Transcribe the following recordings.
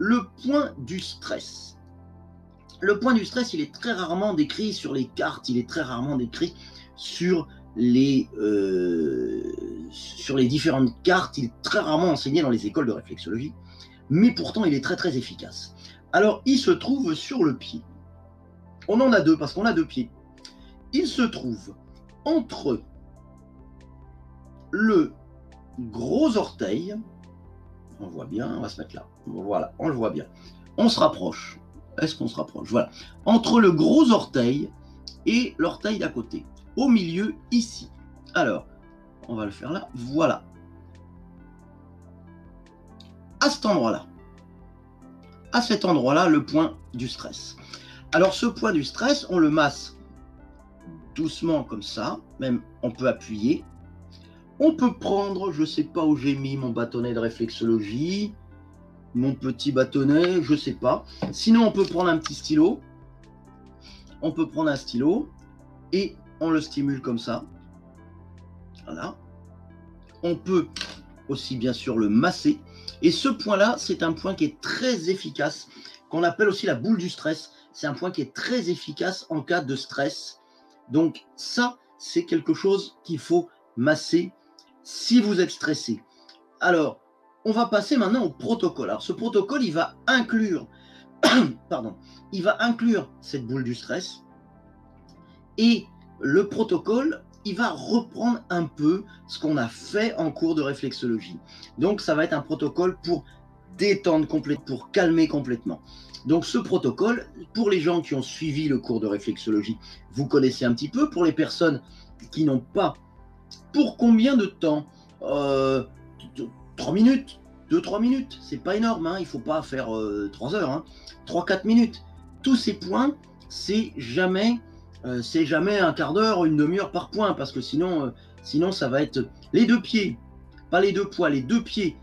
le point du stress. Le point du stress, il est très rarement décrit sur les cartes, il est très rarement décrit sur les différentes cartes, il est très rarement enseigné dans les écoles de réflexologie, mais pourtant il est très très efficace. Alors il se trouve sur le pied. On en a deux parce qu'on a deux pieds. Il se trouve entre le gros orteil, on voit bien, on va se mettre là, voilà, on le voit bien. On se rapproche. Est-ce qu'on se rapproche? Voilà. Entre le gros orteil et l'orteil d'à côté. Au milieu, ici. Alors, on va le faire là. Voilà. À cet endroit-là. À cet endroit-là, le point du stress. Alors, ce point du stress, on le masse doucement comme ça. Même, on peut appuyer. On peut prendre, je ne sais pas où j'ai mis mon bâtonnet de réflexologie, mon petit bâtonnet, je ne sais pas. Sinon, on peut prendre un petit stylo. On peut prendre un stylo et on le stimule comme ça. Voilà. On peut aussi bien sûr le masser. Et ce point-là, c'est un point qui est très efficace, qu'on appelle aussi la boule du stress. C'est un point qui est très efficace en cas de stress. Donc ça, c'est quelque chose qu'il faut masser si vous êtes stressé. Alors, on va passer maintenant au protocole. Alors ce protocole, il va inclure, pardon, il va inclure cette boule du stress. Et le protocole, il va reprendre un peu ce qu'on a fait en cours de réflexologie. Donc, ça va être un protocole pour détendre complètement, pour calmer complètement. Donc, ce protocole, pour les gens qui ont suivi le cours de réflexologie, vous connaissez un petit peu. Pour les personnes qui n'ont pas, pour combien de temps 3 minutes, 2-3 minutes, c'est pas énorme, hein, il ne faut pas faire 3 heures, hein, 3-4 minutes. Tous ces points, c'est jamais un quart d'heure, une demi-heure par point, parce que sinon ça va être les deux pieds, pas les deux poids, les deux pieds,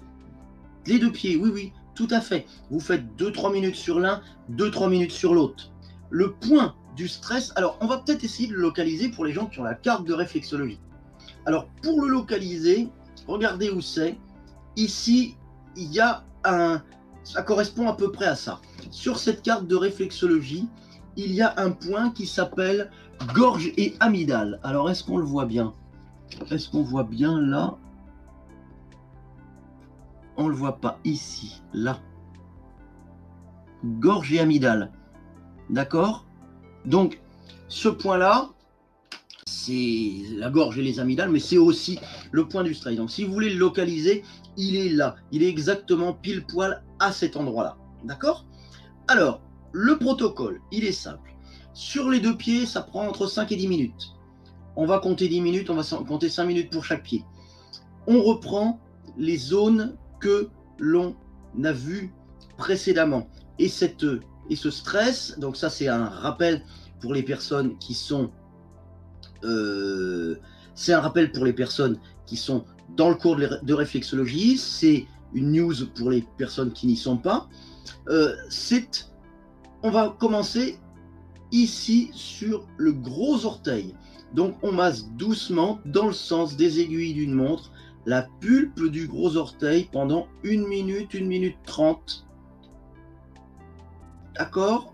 oui, oui, tout à fait. Vous faites 2-3 minutes sur l'un, 2-3 minutes sur l'autre. Le point du stress, alors on va peut-être essayer de le localiser pour les gens qui ont la carte de réflexologie. Alors pour le localiser, regardez où c'est. Ici, il y a ça correspond à peu près à ça. Sur cette carte de réflexologie, il y a un point qui s'appelle gorge et amygdale. Alors, est-ce qu'on le voit bien? Est-ce qu'on voit bien là? On ne le voit pas ici, là. Gorge et amygdale. D'accord? Donc, ce point-là, c'est la gorge et les amygdales, mais c'est aussi le point du stress. Donc, si vous voulez le localiser, il est là. Il est exactement pile poil à cet endroit-là. D'accord? Alors, le protocole, il est simple. Sur les deux pieds, ça prend entre 5 et 10 minutes. On va compter 10 minutes, on va compter 5 minutes pour chaque pied. On reprend les zones que l'on a vues précédemment. Et ce stress, donc ça c'est un rappel pour les personnes qui sont c'est un rappel pour les personnes qui sont dans le cours de réflexologie, c'est une news pour les personnes qui n'y sont pas. On va commencer ici sur le gros orteil. Donc on masse doucement dans le sens des aiguilles d'une montre la pulpe du gros orteil pendant 1 minute 30. D'accord?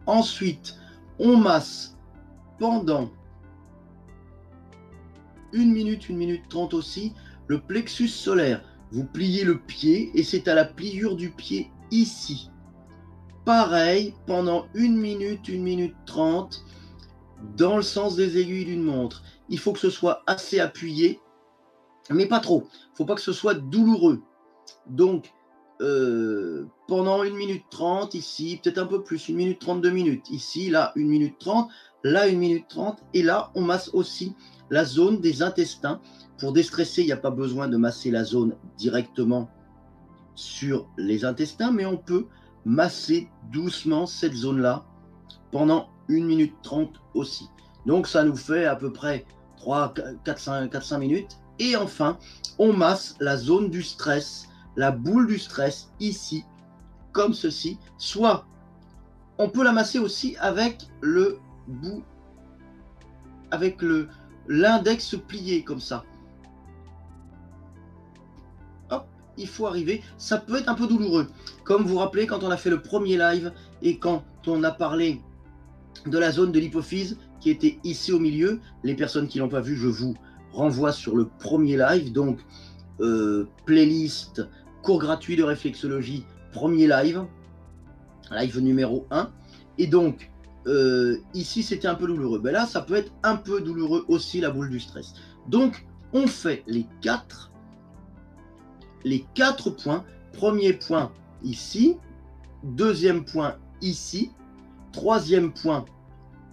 Ensuite, on masse pendant 1 minute 30 aussi, le plexus solaire. Vous pliez le pied et c'est à la pliure du pied ici. Pareil, pendant 1 minute 30, dans le sens des aiguilles d'une montre. Il faut que ce soit assez appuyé, mais pas trop. Il ne faut pas que ce soit douloureux. Donc, pendant 1 minute 30, ici, peut-être un peu plus, 1 minute 30, 2 minutes. Ici, là, 1 minute 30, là, 1 minute 30. Et là, on masse aussi la zone des intestins. Pour déstresser, il n'y a pas besoin de masser la zone directement sur les intestins, mais on peut masser doucement cette zone-là pendant 1 minute 30 aussi. Donc, ça nous fait à peu près 4-5 minutes. Et enfin, on masse la zone du stress, la boule du stress ici, comme ceci. Soit, on peut la masser aussi avec le bout, avec l'index plié comme ça. Hop, il faut arriver. Ça peut être un peu douloureux. Comme vous vous rappelez, quand on a fait le premier live et quand on a parlé de la zone de l'hypophyse qui était ici au milieu, les personnes qui l'ont pas vu, je vous renvoie sur le premier live. Donc, playlist, cours gratuit de réflexologie, premier live numéro 1. Et donc, ici, c'était un peu douloureux. Ben là, ça peut être un peu douloureux aussi, la boule du stress. Donc, on fait les quatre points. Premier point ici, deuxième point ici, troisième point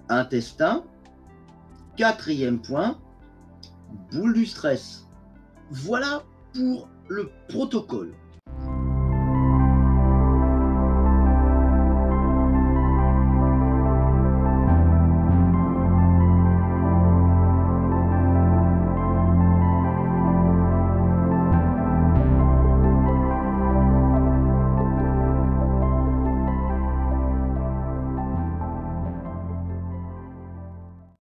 intestin, quatrième point boule du stress. Voilà pour le protocole.